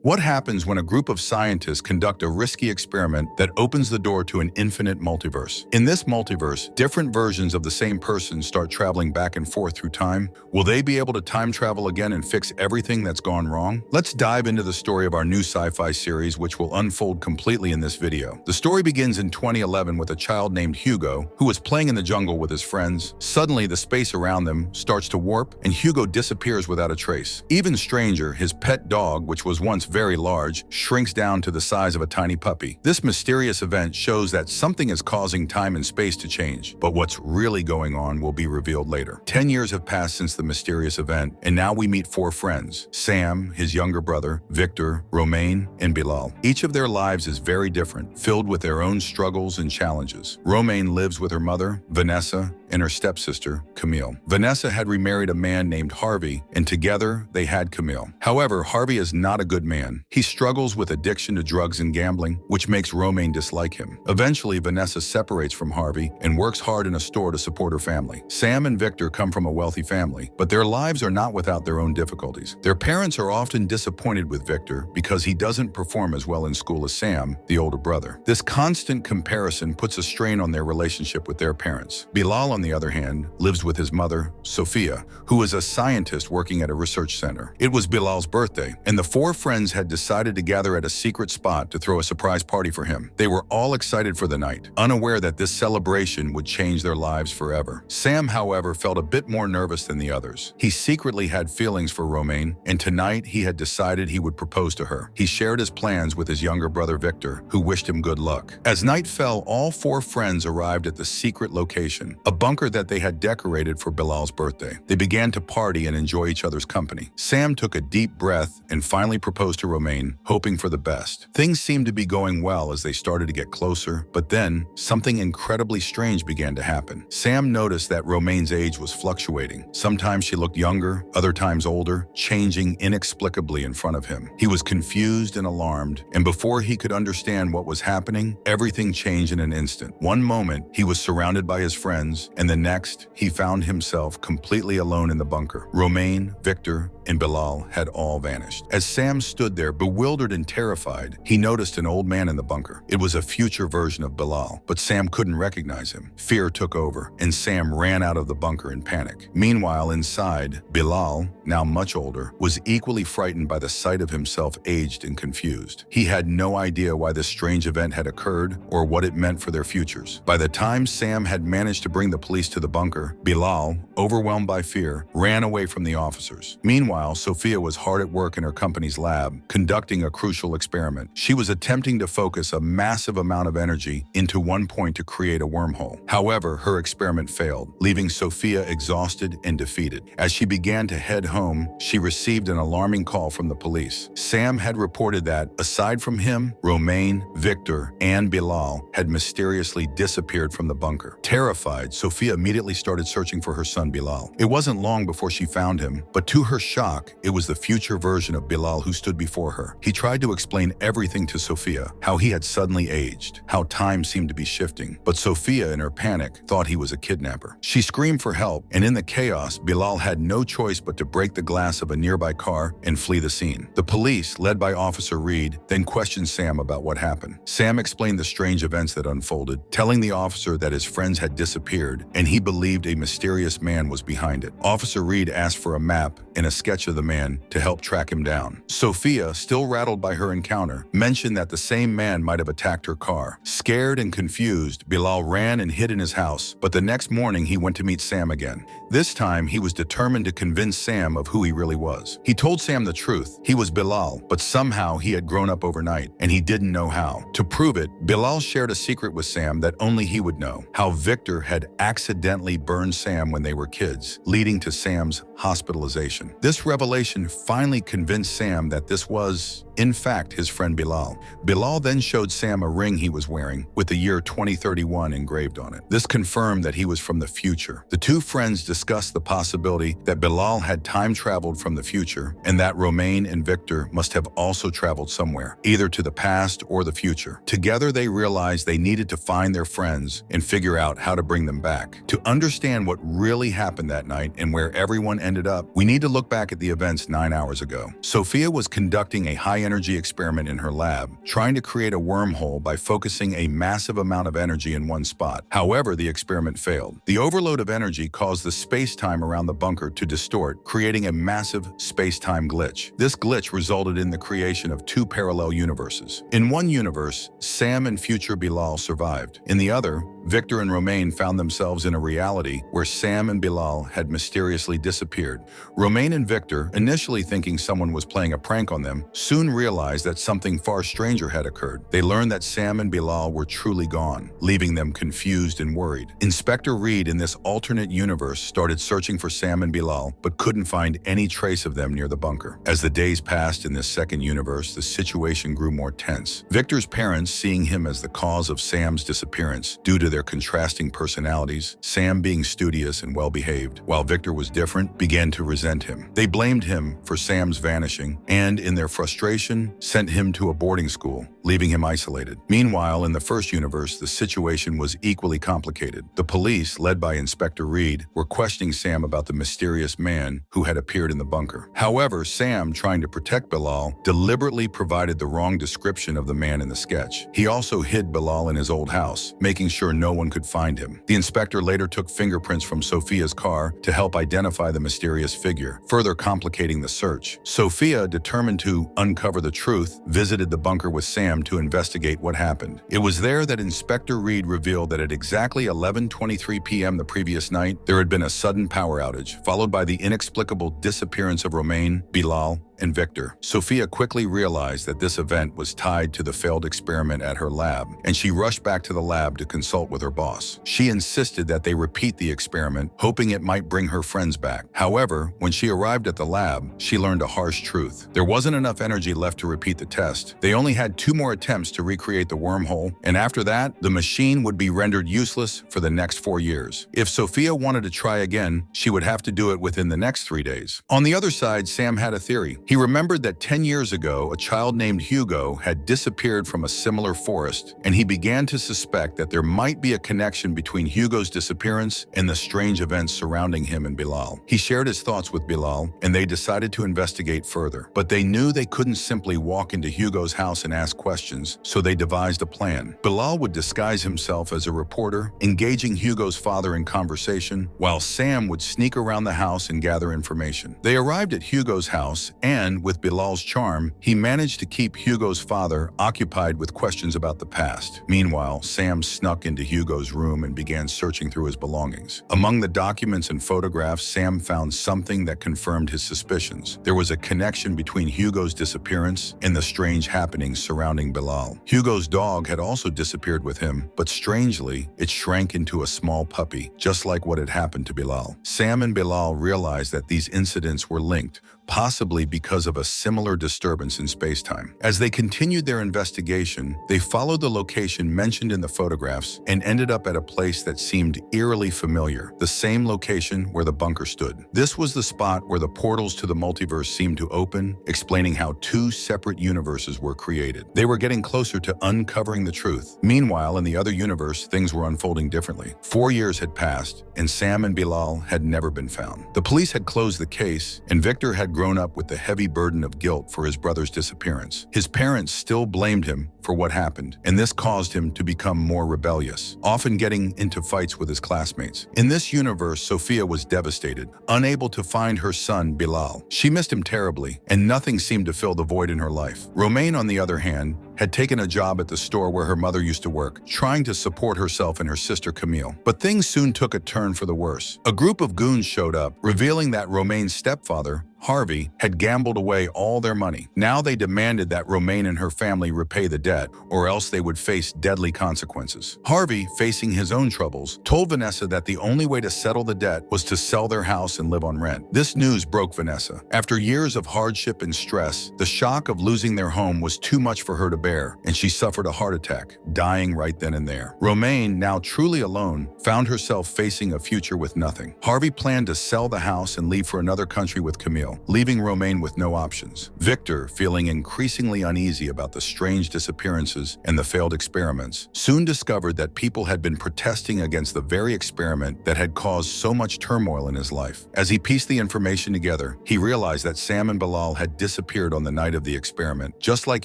What happens when a group of scientists conduct a risky experiment that opens the door to an infinite multiverse? In this multiverse, different versions of the same person start traveling back and forth through time. Will they be able to time travel again and fix everything that's gone wrong? Let's dive into the story of our new sci-fi series, which will unfold completely in this video. The story begins in 2011 with a child named Hugo, who was playing in the jungle with his friends. Suddenly, the space around them starts to warp, and Hugo disappears without a trace. Even stranger, his pet dog, which was once very large, shrinks down to the size of a tiny puppy. This mysterious event shows that something is causing time and space to change, but what's really going on will be revealed later. 10 years have passed since the mysterious event, and now we meet 4 friends: Sam, his younger brother, Victor, Romain, and Bilal. Each of their lives is very different, filled with their own struggles and challenges. Romain lives with her mother, Vanessa, and her stepsister, Camille. Vanessa had remarried a man named Harvey, and together they had Camille. However, Harvey is not a good man. He struggles with addiction to drugs and gambling, which makes Romain dislike him. Eventually, Vanessa separates from Harvey and works hard in a store to support her family. Sam and Victor come from a wealthy family, but their lives are not without their own difficulties. Their parents are often disappointed with Victor because he doesn't perform as well in school as Sam, the older brother. This constant comparison puts a strain on their relationship with their parents. Bilal, on the other hand, lives with his mother, Sophia, who is a scientist working at a research center. It was Bilal's birthday, and the 4 friends had decided to gather at a secret spot to throw a surprise party for him. They were all excited for the night, unaware that this celebration would change their lives forever. Sam, however, felt a bit more nervous than the others. He secretly had feelings for Romain, and tonight he had decided he would propose to her. He shared his plans with his younger brother Victor, who wished him good luck. As night fell, all 4 friends arrived at the secret location, a bunker that they had decorated for Bilal's birthday. They began to party and enjoy each other's company. Sam took a deep breath and finally proposed to Romain, hoping for the best. Things seemed to be going well as they started to get closer, but then something incredibly strange began to happen. Sam noticed that Romain's age was fluctuating. Sometimes she looked younger, other times older, changing inexplicably in front of him. He was confused and alarmed, and before he could understand what was happening, everything changed in an instant. One moment, he was surrounded by his friends, and the next, he found himself completely alone in the bunker. Romain, Victor, and Bilal had all vanished. As Sam stood there, bewildered and terrified, he noticed an old man in the bunker. It was a future version of Bilal, but Sam couldn't recognize him. Fear took over, and Sam ran out of the bunker in panic. Meanwhile, inside, Bilal, now much older, was equally frightened by the sight of himself aged and confused. He had no idea why this strange event had occurred or what it meant for their futures. By the time Sam had managed to bring the police to the bunker, Bilal, overwhelmed by fear, ran away from the officers. Meanwhile, Sophia was hard at work in her company's lab, conducting a crucial experiment. She was attempting to focus a massive amount of energy into one point to create a wormhole. However, her experiment failed, leaving Sophia exhausted and defeated. As she began to head home, she received an alarming call from the police. Sam had reported that, aside from him, Romain, Victor, and Bilal had mysteriously disappeared from the bunker. Terrified, Sophia immediately started searching for her son Bilal. It wasn't long before she found him, but to her shock, it was the future version of Bilal who stood before her. He tried to explain everything to Sophia, how he had suddenly aged, how time seemed to be shifting. But Sophia, in her panic, thought he was a kidnapper. She screamed for help, and in the chaos, Bilal had no choice but to break the glass of a nearby car and flee the scene. The police, led by Officer Reed, then questioned Sam about what happened. Sam explained the strange events that unfolded, telling the officer that his friends had disappeared, and he believed a mysterious man was behind it. Officer Reed asked for a map and a sketch of the man to help track him down. Sophia, still rattled by her encounter, mentioned that the same man might have attacked her car. Scared and confused, Bilal ran and hid in his house, but the next morning he went to meet Sam again. This time, he was determined to convince Sam of who he really was. He told Sam the truth. He was Bilal, but somehow he had grown up overnight, and he didn't know how. To prove it, Bilal shared a secret with Sam that only he would know: how Victor had accidentally burned Sam when they were kids, leading to Sam's hospitalization. This revelation finally convinced Sam that this was, in fact, his friend Bilal. Bilal then showed Sam a ring he was wearing with the year 2031 engraved on it. This confirmed that he was from the future. The 2 friends discussed the possibility that Bilal had time traveled from the future and that Romain and Victor must have also traveled somewhere, either to the past or the future. Together, they realized they needed to find their friends and figure out how to bring them back. To understand what really happened that night and where everyone ended up, we need to look back at the events 9 hours ago. Sophia was conducting a high high-energy experiment in her lab, trying to create a wormhole by focusing a massive amount of energy in one spot. However, the experiment failed. The overload of energy caused the space-time around the bunker to distort, creating a massive space-time glitch. This glitch resulted in the creation of two parallel universes. In one universe, Sam and future Bilal survived. In the other, Victor and Romain found themselves in a reality where Sam and Bilal had mysteriously disappeared. Romain and Victor, initially thinking someone was playing a prank on them, soon realized that something far stranger had occurred. They learned that Sam and Bilal were truly gone, leaving them confused and worried. Inspector Reed in this alternate universe started searching for Sam and Bilal, but couldn't find any trace of them near the bunker. As the days passed in this second universe, the situation grew more tense. Victor's parents, seeing him as the cause of Sam's disappearance due to their contrasting personalities, Sam being studious and well-behaved, while Victor was different, began to resent him. They blamed him for Sam's vanishing and, in their frustration, sent him to a boarding school, leaving him isolated. Meanwhile, in the first universe, the situation was equally complicated. The police, led by Inspector Reed, were questioning Sam about the mysterious man who had appeared in the bunker. However, Sam, trying to protect Bilal, deliberately provided the wrong description of the man in the sketch. He also hid Bilal in his old house, making sure no one could find him. The inspector later took fingerprints from Sophia's car to help identify the mysterious figure, further complicating the search. Sophia, determined to uncover the truth, visited the bunker with Sam to investigate what happened. It was there that Inspector Reed revealed that at exactly 11:23 p.m. the previous night, there had been a sudden power outage, followed by the inexplicable disappearance of Romain, Bilal, and Victor. Sophia quickly realized that this event was tied to the failed experiment at her lab, and she rushed back to the lab to consult with her boss. She insisted that they repeat the experiment, hoping it might bring her friends back. However, when she arrived at the lab, she learned a harsh truth. There wasn't enough energy left to repeat the test. They only had 2 more attempts to recreate the wormhole, and after that, the machine would be rendered useless for the next 4 years. If Sophia wanted to try again, she would have to do it within the next 3 days. On the other side, Sam had a theory. He remembered that 10 years ago, a child named Hugo had disappeared from a similar forest, and he began to suspect that there might be a connection between Hugo's disappearance and the strange events surrounding him and Bilal. He shared his thoughts with Bilal, and they decided to investigate further. But they knew they couldn't simply walk into Hugo's house and ask questions, so they devised a plan. Bilal would disguise himself as a reporter, engaging Hugo's father in conversation, while Sam would sneak around the house and gather information. They arrived at Hugo's house, and with Bilal's charm, he managed to keep Hugo's father occupied with questions about the past. Meanwhile, Sam snuck into Hugo's room and began searching through his belongings. Among the documents and photographs, Sam found something that confirmed his suspicions. There was a connection between Hugo's disappearance and the strange happenings surrounding Bilal. Hugo's dog had also disappeared with him, but strangely, it shrank into a small puppy, just like what had happened to Bilal. Sam and Bilal realized that these incidents were linked, possibly because of a similar disturbance in space-time. As they continued their investigation, they followed the location mentioned in the photographs and ended up at a place that seemed eerily familiar, the same location where the bunker stood. This was the spot where the portals to the multiverse seemed to open, explaining how 2 separate universes were created. They were getting closer to uncovering the truth. Meanwhile, in the other universe, things were unfolding differently. 4 years had passed, and Sam and Bilal had never been found. The police had closed the case, and Victor had grown up with the heavy burden of guilt for his brother's disappearance. His parents still blamed him for what happened, and this caused him to become more rebellious, often getting into fights with his classmates. In this universe, Sophia was devastated, unable to find her son, Bilal. She missed him terribly, and nothing seemed to fill the void in her life. Romain, on the other hand, had taken a job at the store where her mother used to work, trying to support herself and her sister Camille. But things soon took a turn for the worse. A group of goons showed up, revealing that Romain's stepfather, Harvey, had gambled away all their money. Now they demanded that Romain and her family repay the debt, or else they would face deadly consequences. Harvey, facing his own troubles, told Vanessa that the only way to settle the debt was to sell their house and live on rent. This news broke Vanessa. After years of hardship and stress, the shock of losing their home was too much for her to bear, and she suffered a heart attack, dying right then and there. Romain, now truly alone, found herself facing a future with nothing. Harvey planned to sell the house and leave for another country with Camille. hospital, leaving Romain with no options. Victor, feeling increasingly uneasy about the strange disappearances and the failed experiments, soon discovered that people had been protesting against the very experiment that had caused so much turmoil in his life. As he pieced the information together, he realized that Sam and Bilal had disappeared on the night of the experiment, just like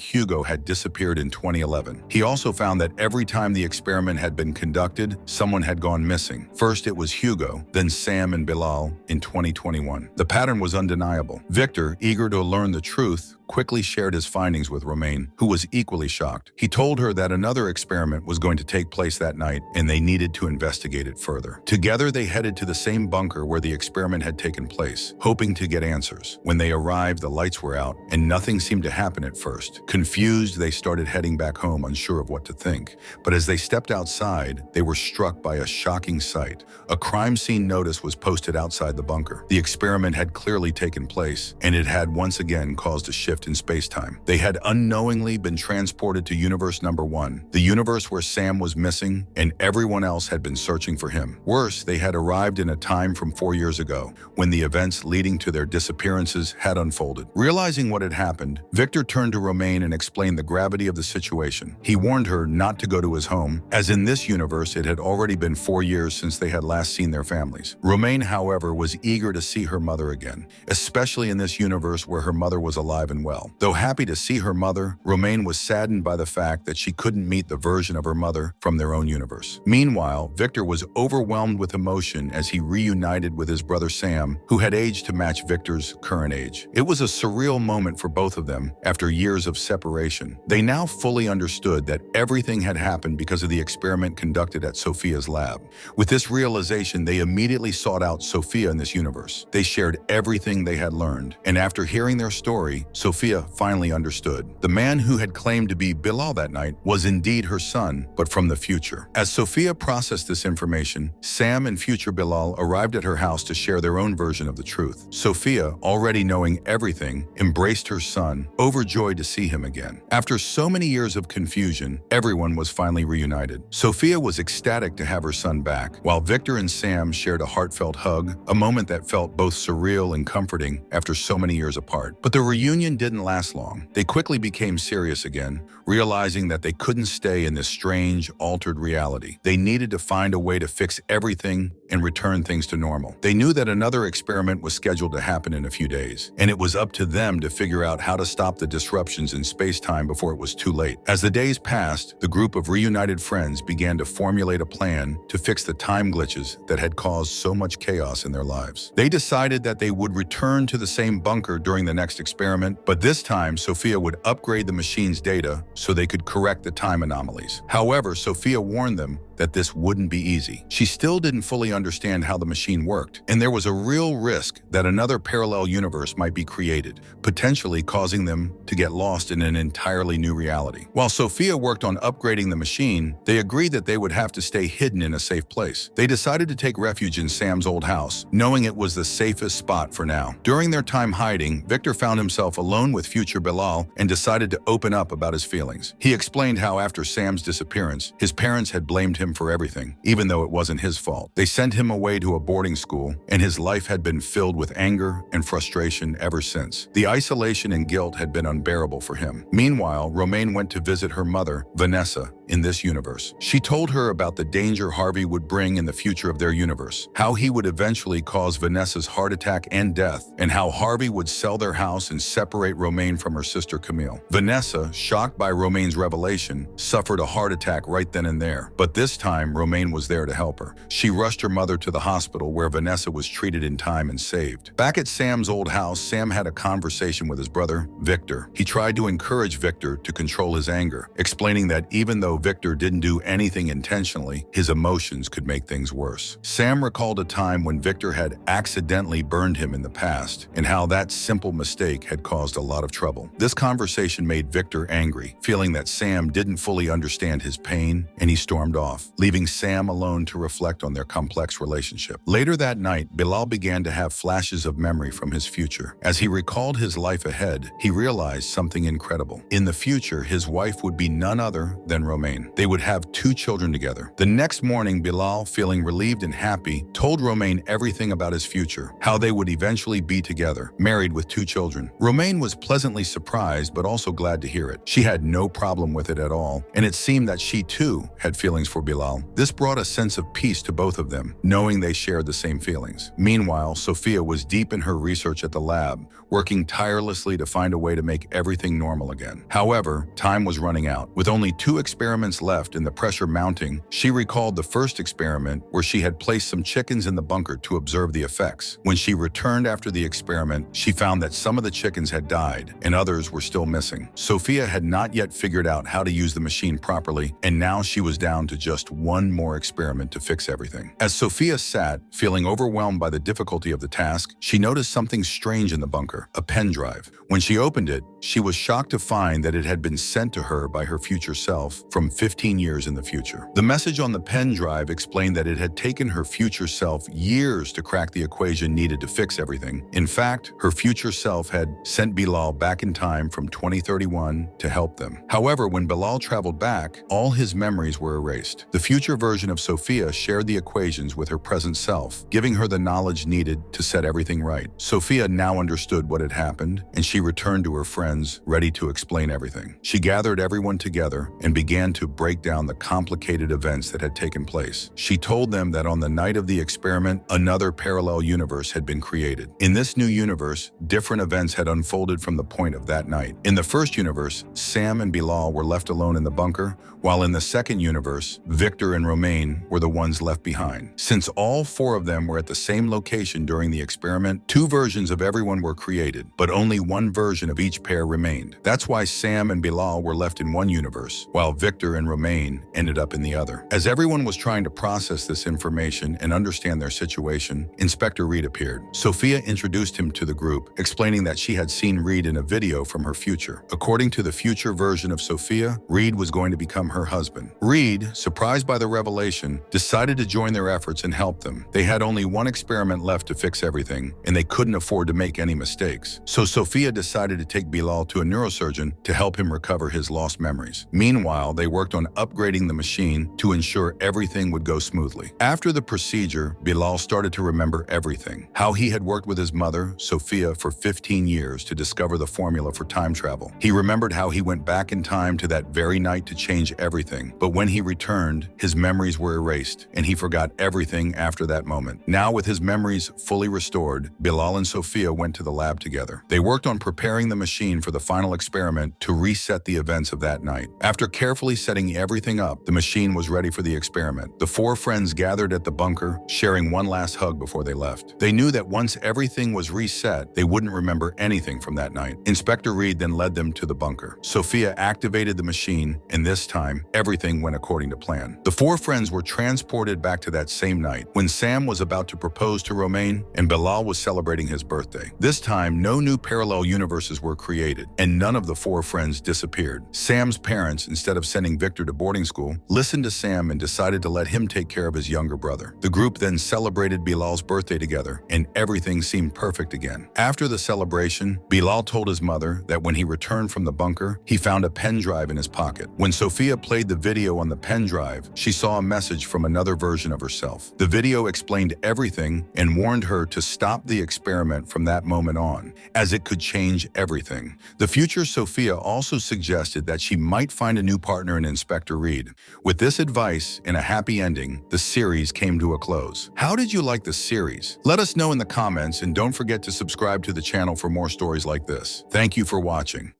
Hugo had disappeared in 2011. He also found that every time the experiment had been conducted, someone had gone missing. First it was Hugo, then Sam and Bilal in 2021. The pattern was undeniable. Victor, eager to learn the truth, quickly shared his findings with Romain, who was equally shocked. He told her that another experiment was going to take place that night and they needed to investigate it further. Together they headed to the same bunker where the experiment had taken place, hoping to get answers. When they arrived, the lights were out and nothing seemed to happen at first. Confused, they started heading back home, unsure of what to think. But as they stepped outside, they were struck by a shocking sight. A crime scene notice was posted outside the bunker. The experiment had clearly taken place, and it had once again caused a shift in space-time. They had unknowingly been transported to universe number 1, the universe where Sam was missing and everyone else had been searching for him. Worse, they had arrived in a time from 4 years ago, when the events leading to their disappearances had unfolded. Realizing what had happened, Victor turned to Romain and explained the gravity of the situation. He warned her not to go to his home, as in this universe it had already been 4 years since they had last seen their families. Romain, however, was eager to see her mother again, especially in this universe where her mother was alive and well. Though happy to see her mother, Romain was saddened by the fact that she couldn't meet the version of her mother from their own universe. Meanwhile, Victor was overwhelmed with emotion as he reunited with his brother Sam, who had aged to match Victor's current age. It was a surreal moment for both of them after years of separation. They now fully understood that everything had happened because of the experiment conducted at Sophia's lab. With this realization, they immediately sought out Sophia in this universe. They shared everything they had learned, and after hearing their story, Sophia finally understood. The man who had claimed to be Bilal that night was indeed her son, but from the future. As Sophia processed this information, Sam and future Bilal arrived at her house to share their own version of the truth. Sophia, already knowing everything, embraced her son, overjoyed to see him again. After so many years of confusion, everyone was finally reunited. Sophia was ecstatic to have her son back, while Victor and Sam shared a heartfelt hug, a moment that felt both surreal and comforting after so many years apart. But the reunion didn't last long. They quickly became serious again, realizing that they couldn't stay in this strange, altered reality. They needed to find a way to fix everything and return things to normal. They knew that another experiment was scheduled to happen in a few days, and it was up to them to figure out how to stop the disruptions in space-time before it was too late. As the days passed, the group of reunited friends began to formulate a plan to fix the time glitches that had caused so much chaos in their lives. They decided that they would return to the same bunker during the next experiment, but this time Sophia would upgrade the machine's data so they could correct the time anomalies. However, Sophia warned them that this wouldn't be easy. She still didn't fully understand how the machine worked, and there was a real risk that another parallel universe might be created, potentially causing them to get lost in an entirely new reality. While Sophia worked on upgrading the machine, they agreed that they would have to stay hidden in a safe place. They decided to take refuge in Sam's old house, knowing it was the safest spot for now. During their time hiding, Victor found himself alone with future Bilal and decided to open up about his feelings. He explained how after Sam's disappearance, his parents had blamed him for everything, even though it wasn't his fault. They sent him away to a boarding school, and his life had been filled with anger and frustration ever since. The isolation and guilt had been unbearable for him. Meanwhile, Romain went to visit her mother, Vanessa, in this universe. She told her about the danger Harvey would bring in the future of their universe, how he would eventually cause Vanessa's heart attack and death, and how Harvey would sell their house and separate Romain from her sister Camille. Vanessa, shocked by Romain's revelation, suffered a heart attack right then and there, but this time Romain was there to help her. She rushed her mother to the hospital where Vanessa was treated in time and saved. Back at Sam's old house, Sam had a conversation with his brother, Victor. He tried to encourage Victor to control his anger, explaining that even though Victor didn't do anything intentionally, his emotions could make things worse. Sam recalled a time when Victor had accidentally burned him in the past, and how that simple mistake had caused a lot of trouble. This conversation made Victor angry, feeling that Sam didn't fully understand his pain, and he stormed off, leaving Sam alone to reflect on their complex relationship. Later that night, Bilal began to have flashes of memory from his future. As he recalled his life ahead, he realized something incredible. In the future, his wife would be none other than Romain. Romain. They would have 2 children together. The next morning, Bilal, feeling relieved and happy, told Romain everything about his future, how they would eventually be together, married with 2 children. Romain was pleasantly surprised but also glad to hear it. She had no problem with it at all, and it seemed that she too had feelings for Bilal. This brought a sense of peace to both of them, knowing they shared the same feelings. Meanwhile, Sophia was deep in her research at the lab, working tirelessly to find a way to make everything normal again. However, time was running out. With only 2 experiments left and the pressure mounting, she recalled the first experiment where she had placed some chickens in the bunker to observe the effects. When she returned after the experiment, she found that some of the chickens had died and others were still missing. Sophia had not yet figured out how to use the machine properly, and now she was down to just one more experiment to fix everything. As Sophia sat, feeling overwhelmed by the difficulty of the task, she noticed something strange in the bunker, a pen drive. When she opened it, she was shocked to find that it had been sent to her by her future self from 15 years in the future. The message on the pen drive explained that it had taken her future self years to crack the equation needed to fix everything. In fact, her future self had sent Bilal back in time from 2031 to help them. However, when Bilal traveled back, all his memories were erased. The future version of Sophia shared the equations with her present self, giving her the knowledge needed to set everything right. Sophia now understood what had happened, and she returned to her friends, ready to explain everything. She gathered everyone together and began to break down the complicated events that had taken place. She told them that on the night of the experiment, another parallel universe had been created. In this new universe, different events had unfolded from the point of that night. In the first universe, Sam and Bilal were left alone in the bunker, while in the second universe, Victor and Romain were the ones left behind. Since all 4 of them were at the same location during the experiment, 2 versions of everyone were created, but only one version of each pair remained. That's why Sam and Bilal were left in one universe, while Victor and Romain ended up in the other. As everyone was trying to process this information and understand their situation, Inspector Reed appeared. Sophia introduced him to the group, explaining that she had seen Reed in a video from her future. According to the future version of Sophia, Reed was going to become her husband. Reed, surprised by the revelation, decided to join their efforts and help them. They had only one experiment left to fix everything, and they couldn't afford to make any mistakes. So Sophia decided to take Bilal to a neurosurgeon to help him recover his lost memories. Meanwhile, they worked on upgrading the machine to ensure everything would go smoothly. After the procedure, Bilal started to remember everything. How he had worked with his mother, Sophia, for 15 years to discover the formula for time travel. He remembered how he went back in time to that very night to change everything, but when he returned, his memories were erased, and he forgot everything after that moment. Now, with his memories fully restored, Bilal and Sophia went to the lab together. They worked on preparing the machine for the final experiment to reset the events of that night. After carefully setting everything up, the machine was ready for the experiment. The 4 friends gathered at the bunker, sharing one last hug before they left. They knew that once everything was reset, they wouldn't remember anything from that night. Inspector Reed then led them to the bunker. Sophia activated the machine, and this time, everything went according to plan. The 4 friends were transported back to that same night, when Sam was about to propose to Romain and Bilal was celebrating his birthday. This time, no new parallel universes were created, and none of the 4 friends disappeared. Sam's parents, instead of sending Victor to boarding school, listened to Sam and decided to let him take care of his younger brother. The group then celebrated Bilal's birthday together, and everything seemed perfect again. After the celebration, Bilal told his mother that when he returned from the bunker, he found a pen drive in his pocket. When Sophia played the video on the pen drive, she saw a message from another version of herself. The video explained everything and warned her to stop the experiment from that moment on, as it could change everything. The future Sophia also suggested that she might find a new partner in Inspector Reed. With this advice and a happy ending, the series came to a close. How did you like the series? Let us know in the comments, and don't forget to subscribe to the channel for more stories like this. Thank you for watching.